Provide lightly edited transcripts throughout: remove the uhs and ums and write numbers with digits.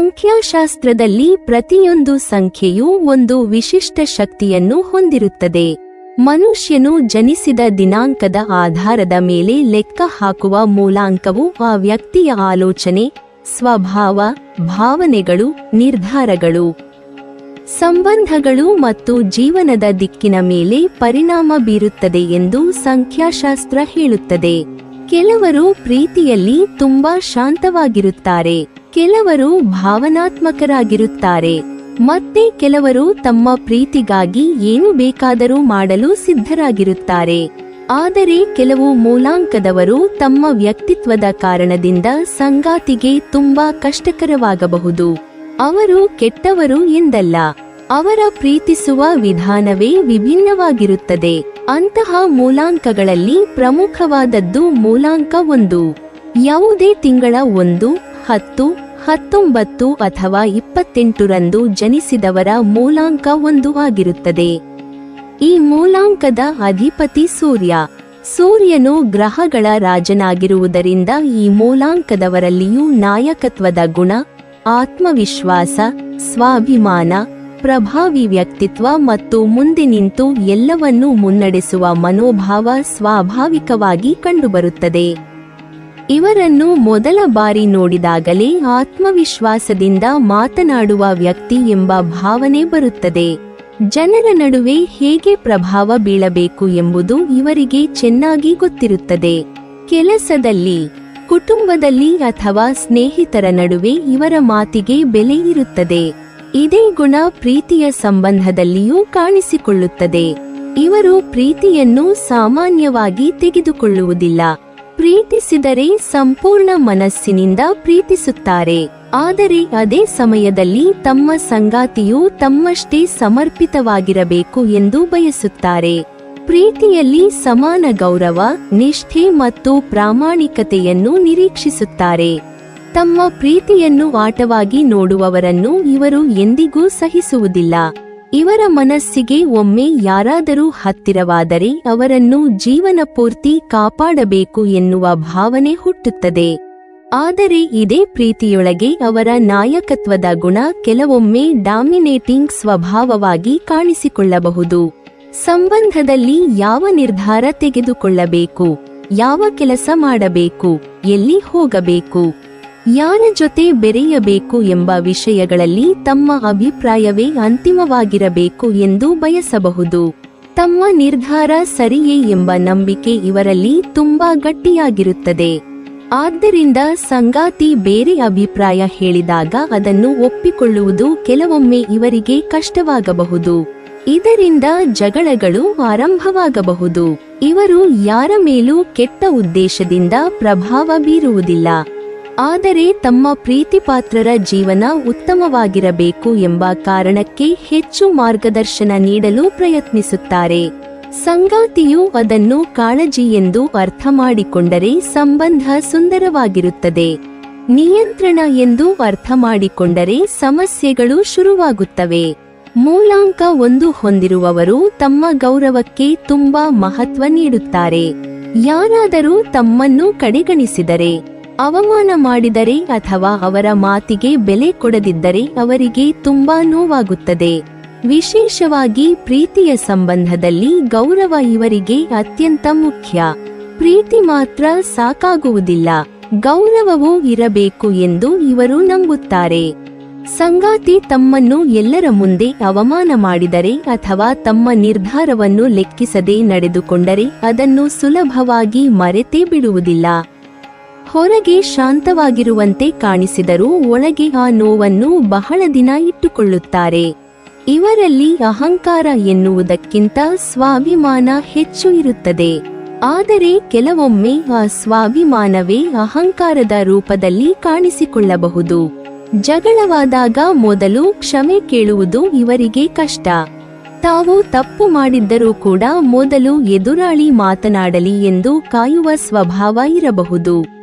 ಸಂಖ್ಯಾಶಾಸ್ತ್ರದಲ್ಲಿ ಪ್ರತಿಯೊಂದು ಸಂಖ್ಯೆಯೂ ಒಂದು ವಿಶಿಷ್ಟ ಶಕ್ತಿಯನ್ನು ಹೊಂದಿರುತ್ತದೆ. ಮನುಷ್ಯನು ಜನಿಸಿದ ದಿನಾಂಕದ ಆಧಾರದ ಮೇಲೆ ಲೆಕ್ಕ ಹಾಕುವ ಮೂಲಾಂಕವು ಆ ವ್ಯಕ್ತಿಯ ಆಲೋಚನೆ, ಸ್ವಭಾವ, ಭಾವನೆಗಳು, ನಿರ್ಧಾರಗಳು, ಸಂಬಂಧಗಳು ಮತ್ತು ಜೀವನದ ದಿಕ್ಕಿನ ಮೇಲೆ ಪರಿಣಾಮ ಬೀರುತ್ತದೆ ಎಂದು ಸಂಖ್ಯಾಶಾಸ್ತ್ರ ಹೇಳುತ್ತದೆ. ಕೆಲವರು ಪ್ರೀತಿಯಲ್ಲಿ ತುಂಬಾ ಶಾಂತವಾಗಿರುತ್ತಾರೆ, ಕೆಲವರು ಭಾವನಾತ್ಮಕರಾಗಿರುತ್ತಾರೆ, ಮತ್ತೆ ಕೆಲವರು ತಮ್ಮ ಪ್ರೀತಿಗಾಗಿ ಏನು ಬೇಕಾದರೂ ಮಾಡಲು ಸಿದ್ಧರಾಗಿರುತ್ತಾರೆ. ಆದರೆ ಕೆಲವು ಮೂಲಾಂಕದವರು ತಮ್ಮ ವ್ಯಕ್ತಿತ್ವದ ಕಾರಣದಿಂದ ಸಂಗಾತಿಗೆ ತುಂಬಾ ಕಷ್ಟಕರವಾಗಬಹುದು. ಅವರು ಕೆಟ್ಟವರು ಎಂದಲ್ಲ, ಅವರ ಪ್ರೀತಿಸುವ ವಿಧಾನವೇ ವಿಭಿನ್ನವಾಗಿರುತ್ತದೆ. ಅಂತಹ ಮೂಲಾಂಕಗಳಲ್ಲಿ ಪ್ರಮುಖವಾದದ್ದು ಮೂಲಾಂಕ 1. ಯಾವುದೇ ತಿಂಗಳ 1, 10, 19 ಅಥವಾ 28 ರಂದು ಜನಿಸಿದವರ ಮೂಲಾಂಕ 1 ಆಗಿರುತ್ತದೆ. ಈ ಮೂಲಾಂಕದ ಅಧಿಪತಿ ಸೂರ್ಯ. ಸೂರ್ಯನು ಗ್ರಹಗಳ ರಾಜನಾಗಿರುವುದರಿಂದ ಈ ಮೂಲಾಂಕದವರಲ್ಲಿಯೂ ನಾಯಕತ್ವದ ಗುಣ, ಆತ್ಮವಿಶ್ವಾಸ, ಸ್ವಾಭಿಮಾನ, ಪ್ರಭಾವಿ ವ್ಯಕ್ತಿತ್ವ ಮತ್ತು ಮುಂದೆ ನಿಂತು ಎಲ್ಲವನ್ನೂ ಮುನ್ನಡೆಸುವ ಮನೋಭಾವ ಸ್ವಾಭಾವಿಕವಾಗಿ ಕಂಡುಬರುತ್ತದೆ. ಇವರನ್ನು ಮೊದಲ ಬಾರಿ ನೋಡಿದಾಗಲೇ ಆತ್ಮವಿಶ್ವಾಸದಿಂದ ಮಾತನಾಡುವ ವ್ಯಕ್ತಿ ಎಂಬ ಭಾವನೆ ಬರುತ್ತದೆ. ಜನರ ನಡುವೆ ಹೇಗೆ ಪ್ರಭಾವ ಬೀಳಬೇಕು ಎಂಬುದು ಇವರಿಗೆ ಚೆನ್ನಾಗಿ ಗೊತ್ತಿರುತ್ತದೆ. ಕೆಲಸದಲ್ಲಿ, ಕುಟುಂಬದಲ್ಲಿ ಅಥವಾ ಸ್ನೇಹಿತರ ನಡುವೆ ಇವರ ಮಾತಿಗೆ ಬೆಲೆ ಇರುತ್ತದೆ. ಇದೇ ಗುಣ ಪ್ರೀತಿಯ ಸಂಬಂಧದಲ್ಲಿಯೂ ಕಾಣಿಸಿಕೊಳ್ಳುತ್ತದೆ. ಇವರು ಪ್ರೀತಿಯನ್ನು ಸಾಮಾನ್ಯವಾಗಿ ತೆಗೆದುಕೊಳ್ಳುವುದಿಲ್ಲ. ಪ್ರೀತಿಸಿದರೆ ಸಂಪೂರ್ಣ ಮನಸ್ಸಿನಿಂದ ಪ್ರೀತಿಸುತ್ತಾರೆ. ಆದರೆ ಅದೇ ಸಮಯದಲ್ಲಿ ತಮ್ಮ ಸಂಗಾತಿಯು ತಮ್ಮಷ್ಟೇ ಸಮರ್ಪಿತವಾಗಿರಬೇಕು ಎಂದು ಬಯಸುತ್ತಾರೆ. ಪ್ರೀತಿಯಲ್ಲಿ ಸಮಾನ ಗೌರವ, ನಿಷ್ಠೆ ಮತ್ತು ಪ್ರಾಮಾಣಿಕತೆಯನ್ನು ನಿರೀಕ್ಷಿಸುತ್ತಾರೆ. ತಮ್ಮ ಪ್ರೀತಿಯನ್ನು ಆಟವಾಗಿ ನೋಡುವವರನ್ನು ಇವರು ಎಂದಿಗೂ ಸಹಿಸುವುದಿಲ್ಲ. ಇವರ ಮನಸ್ಸಿಗೆ ಒಮ್ಮೆ ಯಾರಾದರೂ ಹತ್ತಿರವಾದರೆ ಅವರನ್ನು ಜೀವನ ಪೂರ್ತಿ ಕಾಪಾಡಬೇಕು ಎನ್ನುವ ಭಾವನೆ ಹುಟ್ಟುತ್ತದೆ. ಆದರೆ ಇದೇ ಪ್ರೀತಿಯೊಳಗೆ ಅವರ ನಾಯಕತ್ವದ ಗುಣ ಕೆಲವೊಮ್ಮೆ ಡಾಮಿನೇಟಿಂಗ್ ಸ್ವಭಾವವಾಗಿ ಕಾಣಿಸಿಕೊಳ್ಳಬಹುದು. ಸಂಬಂಧದಲ್ಲಿ ಯಾವ ನಿರ್ಧಾರ ತೆಗೆದುಕೊಳ್ಳಬೇಕು, ಯಾವ ಕೆಲಸ ಮಾಡಬೇಕು, ಎಲ್ಲಿ ಹೋಗಬೇಕು, ಯಾರ ಜೊತೆ ಬೆರೆಯಬೇಕು ಎಂಬ ವಿಷಯಗಳಲ್ಲಿ ತಮ್ಮ ಅಭಿಪ್ರಾಯವೇ ಅಂತಿಮವಾಗಿರಬೇಕು ಎಂದು ಬಯಸಬಹುದು. ತಮ್ಮ ನಿರ್ಧಾರ ಸರಿಯೇ ಎಂಬ ನಂಬಿಕೆ ಇವರಲ್ಲಿ ತುಂಬಾ ಗಟ್ಟಿಯಾಗಿರುತ್ತದೆ. ಆದ್ದರಿಂದ ಸಂಗಾತಿ ಬೇರೆ ಅಭಿಪ್ರಾಯ ಹೇಳಿದಾಗ ಅದನ್ನು ಒಪ್ಪಿಕೊಳ್ಳುವುದು ಕೆಲವೊಮ್ಮೆ ಇವರಿಗೆ ಕಷ್ಟವಾಗಬಹುದು. ಇದರಿಂದ ಜಗಳಗಳು ಆರಂಭವಾಗಬಹುದು. ಇವರು ಯಾರ ಮೇಲೂ ಕೆಟ್ಟ ಉದ್ದೇಶದಿಂದ ಪ್ರಭಾವ ಬೀರುವುದಿಲ್ಲ. ಆದರೆ ತಮ್ಮ ಪ್ರೀತಿಪಾತ್ರರ ಜೀವನ ಉತ್ತಮವಾಗಿರಬೇಕು ಎಂಬ ಕಾರಣಕ್ಕೆ ಹೆಚ್ಚು ಮಾರ್ಗದರ್ಶನ ನೀಡಲು ಪ್ರಯತ್ನಿಸುತ್ತಾರೆ. ಸಂಗಾತಿಯು ಅದನ್ನು ಕಾಳಜಿ ಎಂದು ಅರ್ಥ ಮಾಡಿಕೊಂಡರೆ ಸಂಬಂಧ ಸುಂದರವಾಗಿರುತ್ತದೆ. ನಿಯಂತ್ರಣ ಎಂದು ಅರ್ಥ ಮಾಡಿಕೊಂಡರೆ ಸಮಸ್ಯೆಗಳು ಶುರುವಾಗುತ್ತವೆ. ಮೂಲಾಂಕ 1 ಹೊಂದಿರುವವರು ತಮ್ಮ ಗೌರವಕ್ಕೆ ತುಂಬಾ ಮಹತ್ವ ನೀಡುತ್ತಾರೆ. ಯಾರಾದರೂ ತಮ್ಮನ್ನು ಕಡೆಗಣಿಸಿದರೆ, ಅವಮಾನ ಮಾಡಿದರೆ ಅಥವಾ ಅವರ ಮಾತಿಗೆ ಬೆಲೆ ಕೊಡದಿದ್ದರೆ ಅವರಿಗೆ ತುಂಬಾ ನೋವಾಗುತ್ತದೆ. ವಿಶೇಷವಾಗಿ ಪ್ರೀತಿಯ ಸಂಬಂಧದಲ್ಲಿ ಗೌರವ ಇವರಿಗೆ ಅತ್ಯಂತ ಮುಖ್ಯ. ಪ್ರೀತಿ ಮಾತ್ರ ಸಾಕಾಗುವುದಿಲ್ಲ, ಗೌರವವೂ ಇರಬೇಕು ಎಂದು ಇವರು ನಂಬುತ್ತಾರೆ. ಸಂಗಾತಿ ತಮ್ಮನ್ನು ಎಲ್ಲರ ಮುಂದೆ ಅವಮಾನ ಮಾಡಿದರೆ ಅಥವಾ ತಮ್ಮ ನಿರ್ಧಾರವನ್ನು ಲೆಕ್ಕಿಸದೆ ನಡೆದುಕೊಂಡರೆ ಅದನ್ನು ಸುಲಭವಾಗಿ ಮರೆತೇ ಬಿಡುವುದಿಲ್ಲ. ಹೊರಗೆ ಶಾಂತವಾಗಿರುವಂತೆ ಕಾಣಿಸಿದರೂ ಒಳಗೆ ಆ ನೋವನ್ನು ಬಹಳ ದಿನ ಇಟ್ಟುಕೊಳ್ಳುತ್ತಾರೆ. ಇವರಲ್ಲಿ ಅಹಂಕಾರ ಎನ್ನುವುದಕ್ಕಿಂತ ಸ್ವಾಭಿಮಾನ ಹೆಚ್ಚು ಇರುತ್ತದೆ. ಆದರೆ ಕೆಲವೊಮ್ಮೆ ಆ ಸ್ವಾಭಿಮಾನವೇ ಅಹಂಕಾರದ ರೂಪದಲ್ಲಿ ಕಾಣಿಸಿಕೊಳ್ಳಬಹುದು. ಜಗಳವಾದಾಗ ಮೊದಲು ಕ್ಷಮೆ ಕೇಳುವುದು ಇವರಿಗೆ ಕಷ್ಟ. ತಾವು ತಪ್ಪು ಮಾಡಿದ್ದರೂ ಕೂಡ ಮೊದಲು ಎದುರಾಳಿ ಮಾತನಾಡಲಿ ಎಂದು ಕಾಯುವ ಸ್ವಭಾವ ಇರಬಹುದು.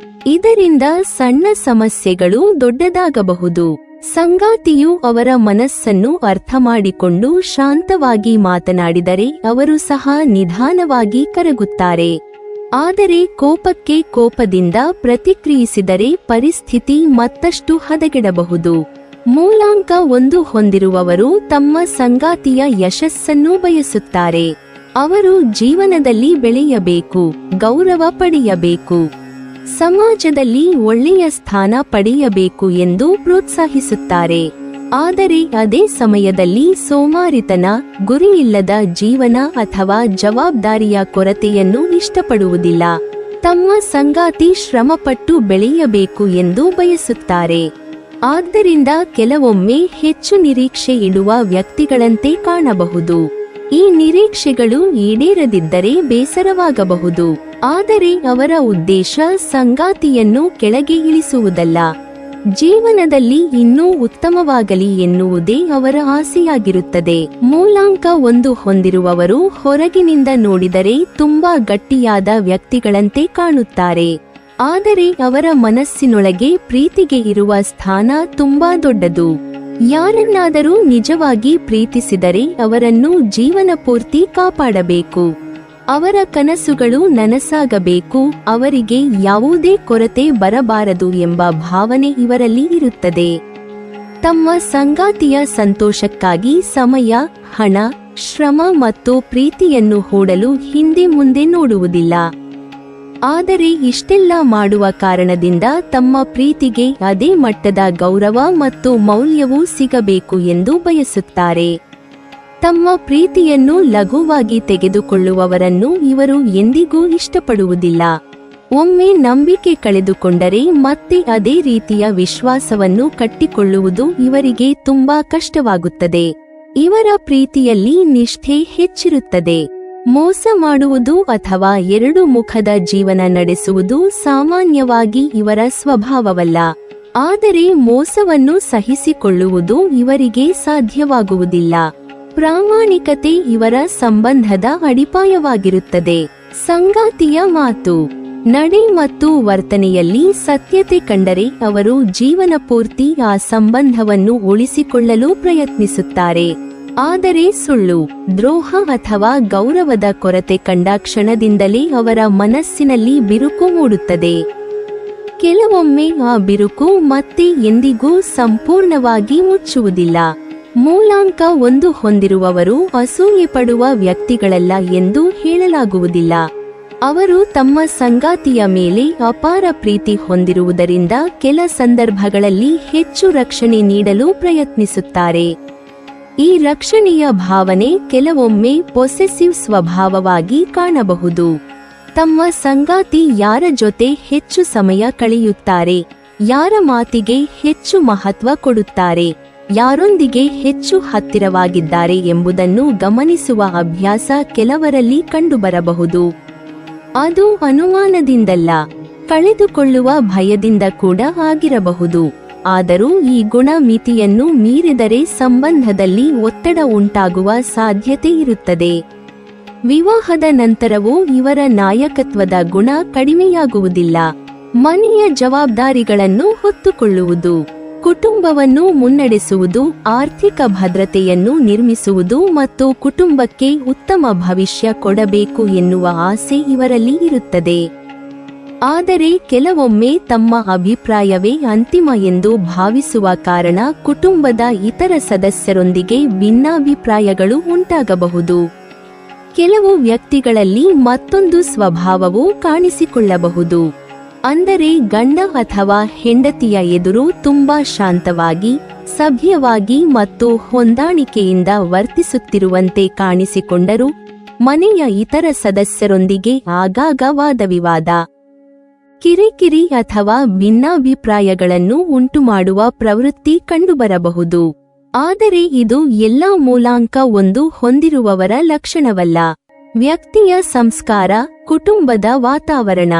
ಇದರಿಂದ ಸಣ್ಣ ಸಮಸ್ಯೆಗಳು ದೊಡ್ಡದಾಗಬಹುದು. ಸಂಗಾತಿಯು ಅವರ ಮನಸ್ಸನ್ನು ಅರ್ಥ ಮಾಡಿಕೊಂಡು ಶಾಂತವಾಗಿ ಮಾತನಾಡಿದರೆ ಅವರು ಸಹ ನಿಧಾನವಾಗಿ ಕರಗುತ್ತಾರೆ. ಆದರೆ ಕೋಪಕ್ಕೆ ಕೋಪದಿಂದ ಪ್ರತಿಕ್ರಿಯಿಸಿದರೆ ಪರಿಸ್ಥಿತಿ ಮತ್ತಷ್ಟು ಹದಗೆಡಬಹುದು. ಮೂಲಾಂಕ 1 ಹೊಂದಿರುವವರು ತಮ್ಮ ಸಂಗಾತಿಯ ಯಶಸ್ಸನ್ನು ಬಯಸುತ್ತಾರೆ. ಅವರು ಜೀವನದಲ್ಲಿ ಬೆಳೆಯಬೇಕು, ಗೌರವ ಪಡೆಯಬೇಕು, ಸಮಾಜದಲ್ಲಿ ಒಳ್ಳೆಯ ಸ್ಥಾನ ಪಡೆಯಬೇಕು ಎಂದು ಪ್ರೋತ್ಸಾಹಿಸುತ್ತಾರೆ. ಆದರೆ ಅದೇ ಸಮಯದಲ್ಲಿ ಸೋಮಾರಿತನ, ಗುರಿಯಿಲ್ಲದ ಜೀವನ ಅಥವಾ ಜವಾಬ್ದಾರಿಯ ಕೊರತೆಯನ್ನು ಇಷ್ಟಪಡುವುದಿಲ್ಲ. ತಮ್ಮ ಸಂಗಾತಿ ಶ್ರಮಪಟ್ಟು ಬೆಳೆಯಬೇಕು ಎಂದು ಬಯಸುತ್ತಾರೆ. ಆದ್ದರಿಂದ ಕೆಲವೊಮ್ಮೆ ಹೆಚ್ಚು ನಿರೀಕ್ಷೆ ಇಡುವ ವ್ಯಕ್ತಿಗಳಂತೆ ಕಾಣಬಹುದು. ಈ ನಿರೀಕ್ಷೆಗಳು ಈಡೇರದಿದ್ದರೆ ಬೇಸರವಾಗಬಹುದು. ಆದರೆ ಅವರ ಉದ್ದೇಶ ಸಂಗಾತಿಯನ್ನು ಕೆಳಗೆ ಇಳಿಸುವುದಲ್ಲ, ಜೀವನದಲ್ಲಿ ಇನ್ನೂ ಉತ್ತಮವಾಗಲಿ ಎನ್ನುವುದೇ ಅವರ ಆಸೆಯಾಗಿರುತ್ತದೆ. ಮೂಲಾಂಕ 1 ಹೊಂದಿರುವವರು ಹೊರಗಿನಿಂದ ನೋಡಿದರೆ ತುಂಬಾ ಗಟ್ಟಿಯಾದ ವ್ಯಕ್ತಿಗಳಂತೆ ಕಾಣುತ್ತಾರೆ. ಆದರೆ ಅವರ ಮನಸ್ಸಿನೊಳಗೆ ಪ್ರೀತಿಗೆ ಇರುವ ಸ್ಥಾನ ತುಂಬಾ ದೊಡ್ಡದು. ಯಾರನ್ನಾದರೂ ನಿಜವಾಗಿ ಪ್ರೀತಿಸಿದರೆ ಅವರನ್ನು ಜೀವನ ಪೂರ್ತಿ ಕಾಪಾಡಬೇಕು. ಅವರ ಕನಸುಗಳು ನನಸಾಗಬೇಕು, ಅವರಿಗೆ ಯಾವುದೇ ಕೊರತೆ ಬರಬಾರದು ಎಂಬ ಭಾವನೆ ಇವರಲ್ಲಿ ಇರುತ್ತದೆ. ತಮ್ಮ ಸಂಗಾತಿಯ ಸಂತೋಷಕ್ಕಾಗಿ ಸಮಯ, ಹಣ, ಶ್ರಮ ಮತ್ತು ಪ್ರೀತಿಯನ್ನು ಹೂಡಲು ಹಿಂದೆ ಮುಂದೆ ನೋಡುವುದಿಲ್ಲ. ಆದರೆ ಇಷ್ಟೆಲ್ಲ ಮಾಡುವ ಕಾರಣದಿಂದ ತಮ್ಮ ಪ್ರೀತಿಗೆ ಅದೇ ಮಟ್ಟದ ಗೌರವ ಮತ್ತು ಮೌಲ್ಯವೂ ಸಿಗಬೇಕು ಎಂದು ಬಯಸುತ್ತಾರೆ. ತಮ್ಮ ಪ್ರೀತಿಯನ್ನು ಲಘುವಾಗಿ ತೆಗೆದುಕೊಳ್ಳುವವರನ್ನು ಇವರು ಎಂದಿಗೂ ಇಷ್ಟಪಡುವುದಿಲ್ಲ. ಒಮ್ಮೆ ನಂಬಿಕೆ ಕಳೆದುಕೊಂಡರೆ ಮತ್ತೆ ಅದೇ ರೀತಿಯ ವಿಶ್ವಾಸವನ್ನು ಕಟ್ಟಿಕೊಳ್ಳುವುದು ಇವರಿಗೆ ತುಂಬಾ ಕಷ್ಟವಾಗುತ್ತದೆ. ಇವರ ಪ್ರೀತಿಯಲ್ಲಿ ನಿಷ್ಠೆ ಹೆಚ್ಚಿರುತ್ತದೆ. ಮೋಸ ಮಾಡುವುದು ಅಥವಾ ಎರಡು ಮುಖದ ಜೀವನ ನಡೆಸುವುದು ಸಾಮಾನ್ಯವಾಗಿ ಇವರ ಸ್ವಭಾವವಲ್ಲ. ಆದರೆ ಮೋಸವನ್ನು ಸಹಿಸಿಕೊಳ್ಳುವುದು ಇವರಿಗೆ ಸಾಧ್ಯವಾಗುವುದಿಲ್ಲ. ಪ್ರಾಮಾಣಿಕತೆ ಇವರ ಸಂಬಂಧದ ಅಡಿಪಾಯವಾಗಿರುತ್ತದೆ. ಸಂಗಾತಿಯ ಮಾತು, ನಡೆ ಮತ್ತು ವರ್ತನೆಯಲ್ಲಿ ಸತ್ಯತೆ ಕಂಡರೆ ಅವರು ಜೀವನ ಪೂರ್ತಿ ಆ ಸಂಬಂಧವನ್ನು ಉಳಿಸಿಕೊಳ್ಳಲು ಪ್ರಯತ್ನಿಸುತ್ತಾರೆ. ಆದರೆ ಸುಳ್ಳು, ದ್ರೋಹ ಅಥವಾ ಗೌರವದ ಕೊರತೆ ಕಂಡ ಕ್ಷಣದಿಂದಲೇ ಅವರ ಮನಸ್ಸಿನಲ್ಲಿ ಬಿರುಕು ಮೂಡುತ್ತದೆ. ಕೆಲವೊಮ್ಮೆ ಆ ಬಿರುಕು ಮತ್ತೆ ಎಂದಿಗೂ ಸಂಪೂರ್ಣವಾಗಿ ಮುಚ್ಚುವುದಿಲ್ಲ. ಮೂಲಾಂಕ 1 ಹೊಂದಿರುವವರು ಅಸೂಯೆ ಪಡುವ ವ್ಯಕ್ತಿಗಳಲ್ಲ ಎಂದು ಹೇಳಲಾಗುವುದಿಲ್ಲ. ಅವರು ತಮ್ಮ ಸಂಗಾತಿಯ ಮೇಲೆ ಅಪಾರ ಪ್ರೀತಿ ಹೊಂದಿರುವುದರಿಂದ ಕೆಲ ಸಂದರ್ಭಗಳಲ್ಲಿ ಹೆಚ್ಚು ರಕ್ಷಣೆ ನೀಡಲು ಪ್ರಯತ್ನಿಸುತ್ತಾರೆ. ಈ ರಕ್ಷಣೆಯ ಭಾವನೆ ಕೆಲವೊಮ್ಮೆ ಪೊಸೆಸಿವ್ ಸ್ವಭಾವವಾಗಿ ಕಾಣಬಹುದು. ತಮ್ಮ ಸಂಗಾತಿ ಯಾರ ಜೊತೆ ಹೆಚ್ಚು ಸಮಯ ಕಳೆಯುತ್ತಾರೆ, ಯಾರ ಮಾತಿಗೆ ಹೆಚ್ಚು ಮಹತ್ವ ಕೊಡುತ್ತಾರೆ, ಯಾರೊಂದಿಗೆ ಹೆಚ್ಚು ಹತ್ತಿರವಾಗಿದ್ದಾರೆ ಎಂಬುದನ್ನು ಗಮನಿಸುವ ಅಭ್ಯಾಸ ಕೆಲವರಲ್ಲಿ ಕಂಡುಬರಬಹುದು. ಅದು ಅನುಮಾನದಿಂದಲ್ಲ, ಕಳೆದುಕೊಳ್ಳುವ ಭಯದಿಂದ ಕೂಡ ಆಗಿರಬಹುದು. ಆದರೂ ಈ ಗುಣ ಮಿತಿಯನ್ನು ಮೀರಿದರೆ ಸಂಬಂಧದಲ್ಲಿ ಒತ್ತಡ ಉಂಟಾಗುವ ಸಾಧ್ಯತೆ ಇರುತ್ತದೆ. ವಿವಾಹದ ನಂತರವೂ ಇವರ ನಾಯಕತ್ವದ ಗುಣ ಕಡಿಮೆಯಾಗುವುದಿಲ್ಲ. ಮನೆಯ ಜವಾಬ್ದಾರಿಗಳನ್ನು ಹೊತ್ತುಕೊಳ್ಳುವುದು, ಕುಟುಂಬವನ್ನು ಮುನ್ನಡೆಸುವುದು, ಆರ್ಥಿಕ ಭದ್ರತೆಯನ್ನು ನಿರ್ಮಿಸುವುದು ಮತ್ತು ಕುಟುಂಬಕ್ಕೆ ಉತ್ತಮ ಭವಿಷ್ಯ ಕೊಡಬೇಕು ಎನ್ನುವ ಆಸೆ ಇವರಲ್ಲಿ ಇರುತ್ತದೆ. ಆದರೆ ಕೆಲವೊಮ್ಮೆ ತಮ್ಮ ಅಭಿಪ್ರಾಯವೇ ಅಂತಿಮ ಎಂದು ಭಾವಿಸುವ ಕಾರಣ ಕುಟುಂಬದ ಇತರ ಸದಸ್ಯರೊಂದಿಗೆ ಭಿನ್ನಾಭಿಪ್ರಾಯಗಳು ಉಂಟಾಗಬಹುದು. ಕೆಲವು ವ್ಯಕ್ತಿಗಳಲ್ಲಿ ಮತ್ತೊಂದು ಸ್ವಭಾವವು ಕಾಣಿಸಿಕೊಳ್ಳಬಹುದು. ಅಂದರೆ ಗಂಡ ಅಥವಾ ಹೆಂಡತಿಯ ಎದುರು ತುಂಬಾ ಶಾಂತವಾಗಿ, ಸಭ್ಯವಾಗಿ ಮತ್ತು ಹೊಂದಾಣಿಕೆಯಿಂದ ವರ್ತಿಸುತ್ತಿರುವಂತೆ ಕಾಣಿಸಿಕೊಂಡರೂ ಮನೆಯ ಇತರ ಸದಸ್ಯರೊಂದಿಗೆ ಆಗಾಗ ವಾದವಿವಾದ, ಕಿರಿಕಿರಿ ಅಥವಾ ಭಿನ್ನಾಭಿಪ್ರಾಯಗಳನ್ನು ಉಂಟುಮಾಡುವ ಪ್ರವೃತ್ತಿ ಕಂಡುಬರಬಹುದು. ಆದರೆ ಇದು ಎಲ್ಲಾ ಮೂಲಾಂಕ 1 ಹೊಂದಿರುವವರ ಲಕ್ಷಣವಲ್ಲ. ವ್ಯಕ್ತಿಯ ಸಂಸ್ಕಾರ, ಕುಟುಂಬದ ವಾತಾವರಣ,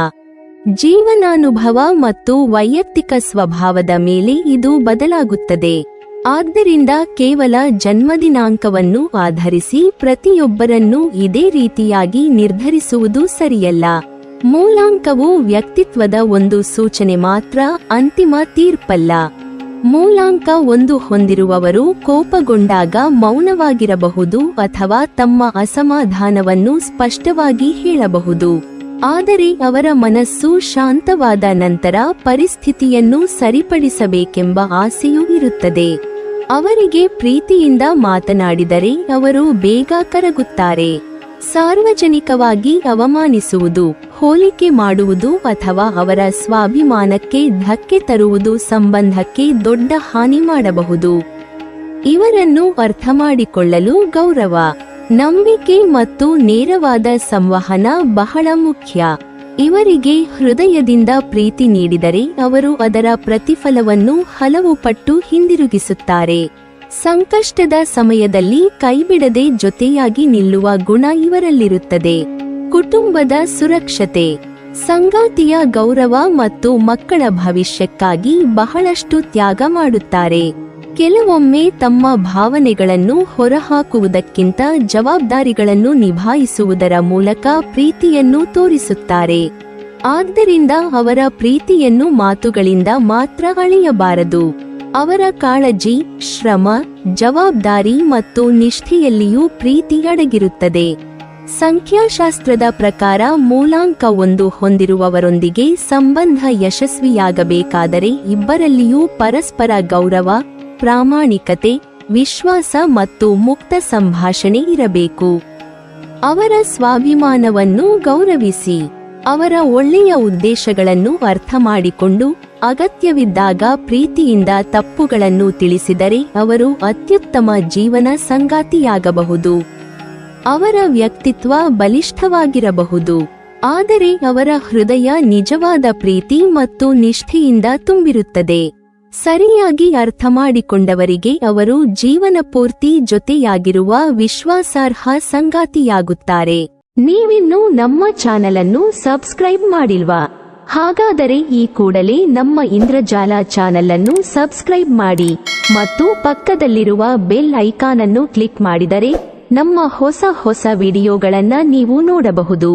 ಜೀವನಾನುಭವ ಮತ್ತು ವೈಯಕ್ತಿಕ ಸ್ವಭಾವದ ಮೇಲೆ ಇದು ಬದಲಾಗುತ್ತದೆ. ಆದ್ದರಿಂದ ಕೇವಲ ಜನ್ಮದಿನಾಂಕವನ್ನು ಆಧರಿಸಿ ಪ್ರತಿಯೊಬ್ಬರನ್ನೂ ಇದೇ ರೀತಿಯಾಗಿ ನಿರ್ಧರಿಸುವುದು ಸರಿಯಲ್ಲ. ಮೂಲಾಂಕವು ವ್ಯಕ್ತಿತ್ವದ ಒಂದು ಸೂಚನೆ ಮಾತ್ರ, ಅಂತಿಮ ತೀರ್ಪಲ್ಲ. ಮೂಲಾಂಕ 1 ಹೊಂದಿರುವವರು ಕೋಪಗೊಂಡಾಗ ಮೌನವಾಗಿರಬಹುದು ಅಥವಾ ತಮ್ಮ ಅಸಮಾಧಾನವನ್ನು ಸ್ಪಷ್ಟವಾಗಿ ಹೇಳಬಹುದು. ಆದರೆ ಅವರ ಮನಸ್ಸು ಶಾಂತವಾದ ನಂತರ ಪರಿಸ್ಥಿತಿಯನ್ನು ಸರಿಪಡಿಸಬೇಕೆಂಬ ಆಸೆಯೂ ಇರುತ್ತದೆ. ಅವರಿಗೆ ಪ್ರೀತಿಯಿಂದ ಮಾತನಾಡಿದರೆ ಅವರು ಬೇಗ ಕರಗುತ್ತಾರೆ. ಸಾರ್ವಜನಿಕವಾಗಿ ಅವಮಾನಿಸುವುದು, ಹೋಲಿಕೆ ಮಾಡುವುದು ಅಥವಾ ಅವರ ಸ್ವಾಭಿಮಾನಕ್ಕೆ ಧಕ್ಕೆ ತರುವುದು ಸಂಬಂಧಕ್ಕೆ ದೊಡ್ಡ ಹಾನಿ ಮಾಡಬಹುದು. ಇವರನ್ನು ಅರ್ಥಮಾಡಿಕೊಳ್ಳಲು ಗೌರವ, ನಂಬಿಕೆ ಮತ್ತು ನೇರವಾದ ಸಂವಹನ ಬಹಳ ಮುಖ್ಯ. ಇವರಿಗೆ ಹೃದಯದಿಂದ ಪ್ರೀತಿ ನೀಡಿದರೆ ಅವರು ಅದರ ಪ್ರತಿಫಲವನ್ನು ಹಲವು ಪಟ್ಟು ಹಿಂದಿರುಗಿಸುತ್ತಾರೆ. ಸಂಕಷ್ಟದ ಸಮಯದಲ್ಲಿ ಕೈಬಿಡದೆ ಜೊತೆಯಾಗಿ ನಿಲ್ಲುವ ಗುಣ ಇವರಲ್ಲಿರುತ್ತದೆ. ಕುಟುಂಬದ ಸುರಕ್ಷತೆ, ಸಂಗಾತಿಯ ಗೌರವ ಮತ್ತು ಮಕ್ಕಳ ಭವಿಷ್ಯಕ್ಕಾಗಿ ಬಹಳಷ್ಟು ತ್ಯಾಗ ಮಾಡುತ್ತಾರೆ. ಕೆಲವೊಮ್ಮೆ ತಮ್ಮ ಭಾವನೆಗಳನ್ನು ಹೊರಹಾಕುವುದಕ್ಕಿಂತ ಜವಾಬ್ದಾರಿಗಳನ್ನು ನಿಭಾಯಿಸುವುದರ ಮೂಲಕ ಪ್ರೀತಿಯನ್ನು ತೋರಿಸುತ್ತಾರೆ. ಆದ್ದರಿಂದ ಅವರ ಪ್ರೀತಿಯನ್ನು ಮಾತುಗಳಿಂದ ಮಾತ್ರ ಅಳೆಯಬಾರದು. ಅವರ ಕಾಳಜಿ, ಶ್ರಮ, ಜವಾಬ್ದಾರಿ ಮತ್ತು ನಿಷ್ಠೆಯಲ್ಲಿಯೂ ಪ್ರೀತಿ ಅಡಗಿರುತ್ತದೆ. ಸಂಖ್ಯಾಶಾಸ್ತ್ರದ ಪ್ರಕಾರ ಮೂಲಾಂಕ 1 ಹೊಂದಿರುವವರೊಂದಿಗೆ ಸಂಬಂಧ ಯಶಸ್ವಿಯಾಗಬೇಕಾದರೆ ಇಬ್ಬರಲ್ಲಿಯೂ ಪರಸ್ಪರ ಗೌರವ, ಪ್ರಾಮಾಣಿಕತೆ, ವಿಶ್ವಾಸ ಮತ್ತು ಮುಕ್ತ ಸಂಭಾಷಣೆ ಇರಬೇಕು. ಅವರ ಸ್ವಾಭಿಮಾನವನ್ನು ಗೌರವಿಸಿ, ಅವರ ಒಳ್ಳೆಯ ಉದ್ದೇಶಗಳನ್ನು ಅರ್ಥಮಾಡಿಕೊಂಡು ಅಗತ್ಯವಿದ್ದಾಗ ಪ್ರೀತಿಯಿಂದ ತಪ್ಪುಗಳನ್ನು ತಿಳಿಸಿದರೆ ಅವರು ಅತ್ಯುತ್ತಮ ಜೀವನ ಸಂಗಾತಿಯಾಗಬಹುದು. ಅವರ ವ್ಯಕ್ತಿತ್ವ ಬಲಿಷ್ಠವಾಗಿರಬಹುದು, ಆದರೆ ಅವರ ಹೃದಯ ನಿಜವಾದ ಪ್ರೀತಿ ಮತ್ತು ನಿಷ್ಠೆಯಿಂದ ತುಂಬಿರುತ್ತದೆ. ಸರಿಯಾಗಿ ಅರ್ಥಮಾಡಿಕೊಂಡವರಿಗೆ ಅವರು ಜೀವನ ಪೂರ್ತಿ ಜೊತೆಯಾಗಿರುವ ವಿಶ್ವಾಸಾರ್ಹ ಸಂಗಾತಿಯಾಗುತ್ತಾರೆ. ನೀವಿನ್ನೂ ನಮ್ಮ ಚಾನೆಲ್ ಅನ್ನು ಸಬ್ಸ್ಕ್ರೈಬ್ ಮಾಡಿಲ್ವಾ? ಹಾಗಾದರೆ ಈ ಕೂಡಲೇ ನಮ್ಮ ಇಂದ್ರಜಾಲ ಚಾನೆಲ್ ಅನ್ನು ಸಬ್ಸ್ಕ್ರೈಬ್ ಮಾಡಿ ಮತ್ತು ಪಕ್ಕದಲ್ಲಿರುವ ಬೆಲ್ ಐಕಾನ್ ಅನ್ನು ಕ್ಲಿಕ್ ಮಾಡಿದರೆ ನಮ್ಮ ಹೊಸ ವಿಡಿಯೋಗಳನ್ನು ನೀವು ನೋಡಬಹುದು.